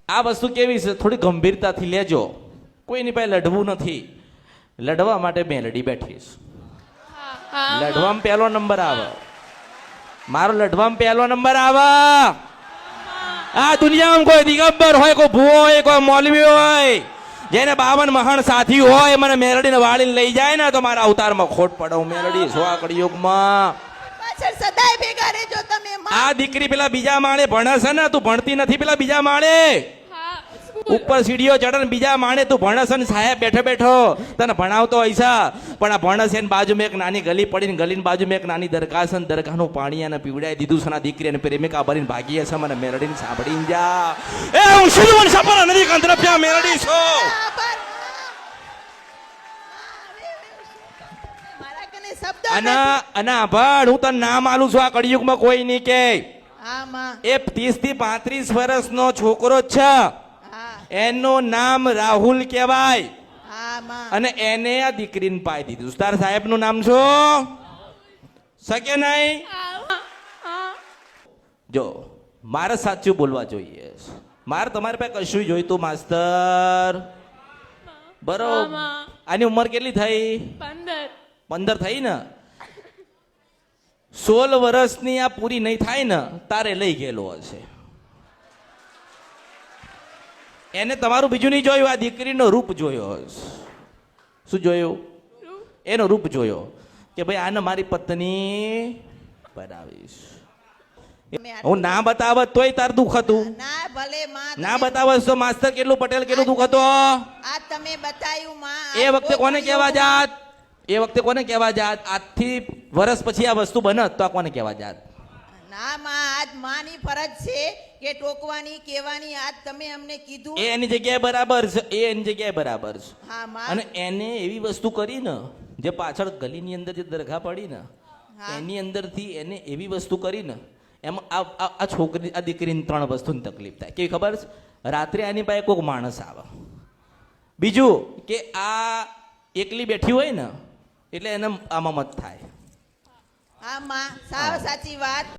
આ વસ્તુ કેવી છે, થોડી ગંભીરતાથી લેજો. કોઈની પાસે લડવું નથી, લડવા માટે મેલડી બેઠી છે. લડવામાં પહેલો નંબર આવે, મારો લડવામાં પહેલો નંબર આવે. આ દુનિયામાં કોઈ દિગંબર હોય, કોઈ ભૂવો હોય, કોઈ મૌલવી હોય, જેને 52 મહાન સાથી હોય, મને મેલડીને વાળીને લઈ જાય ને તો મારા અવતારમાં ખોટ પડે. હું મેલડી છો આ કળિયુગમાં. સદાય ભેગા રહેજો તમે. આ દીકરી પેલા બીજા માળે ભણે છે ને, તું ભણતી નથી. પેલા બીજા માળે ઉપર સીડીઓ ચડે ને બીજા માળે તું ભણસ ને સાહેબ બેઠો બેઠો તને ભણાવતો હોય છે. પણ આ ભણસ એને બાજુમાં એક નાની ગલી પડી ને ગલીની બાજુમાં એક નાની દરગાહ છે ને દરગાહનું પાણી એને પીવડાવી દીધું છે. દીકરી અને પ્રેમિકા ભરીને ભાગીએ છે. મને મેલડીને સાંભળીને જા. એ હું શિવન સપના નદી કંદરપ્યા મેલડી છો. અને આભાર હું તને નામ આલું છું. આ કળિયુગમાં કોઈ નહીં કે એ 30 થી 35 વર્ષનો છોકરો છે, એનું નામ રાહુલ કહેવાય. અને એને આ દીકરીને પાઈ દીધું. તાર સાહેબ નું નામ શું શકે નહીં? જો મારે સાચું બોલવા જોઈએ. મારે તમારી પાસે કશું જોઈતું માસ્તર, બરોબર? આની ઉંમર કેટલી થઈ? 15 થઈ ને. 16 વર્ષની આ પૂરી નહીં થાય ને તારે લઈ ગયેલો હશે. એને તમારું બીજું નહીં જોયું, આ દીકરીનો રૂપ જોયો હશે. શું જોયું? એનો રૂપ જોયો કે ભાઈ આને મારી પત્ની બનાવીશ. હું ના બતાવત તોય તાર દુઃખ હતું. ના બતાવત તો માસ્તર કેટલું પટેલ કેટલું દુઃખ હતો. તમે બતાવ્યું એ વખતે કોને કહેવા જાત? એ વખતે કોને કહેવા જાત? આજથી વર્ષ પછી આ વસ્તુ બનત તો આ કોને કહેવા જાત? ના માં, આજ માની ફરજ છે કે ટોકવાની કહેવાની. આજ તમે અમને કીધું એ એની જગ્યાએ બરાબર છે. એ એની જગ્યાએ બરાબર છે. હા માં. અને એને એવી વસ્તુ કરી ને જે પાછળ ગલીની અંદર જે દરગાહ પડી ને એની અંદરથી એને એવી વસ્તુ કરી ને એમાં આ છોકરી આ દીકરીને 3 વસ્તુની તકલીફ થાય. કેવી ખબર છે? રાત્રે આની પાસે કોઈક માણસ આવે. બીજું કે આ એકલી બેઠી હોય ને એટલે એને આમાં મત થાય. હા માં, સાવ સાચી વાત.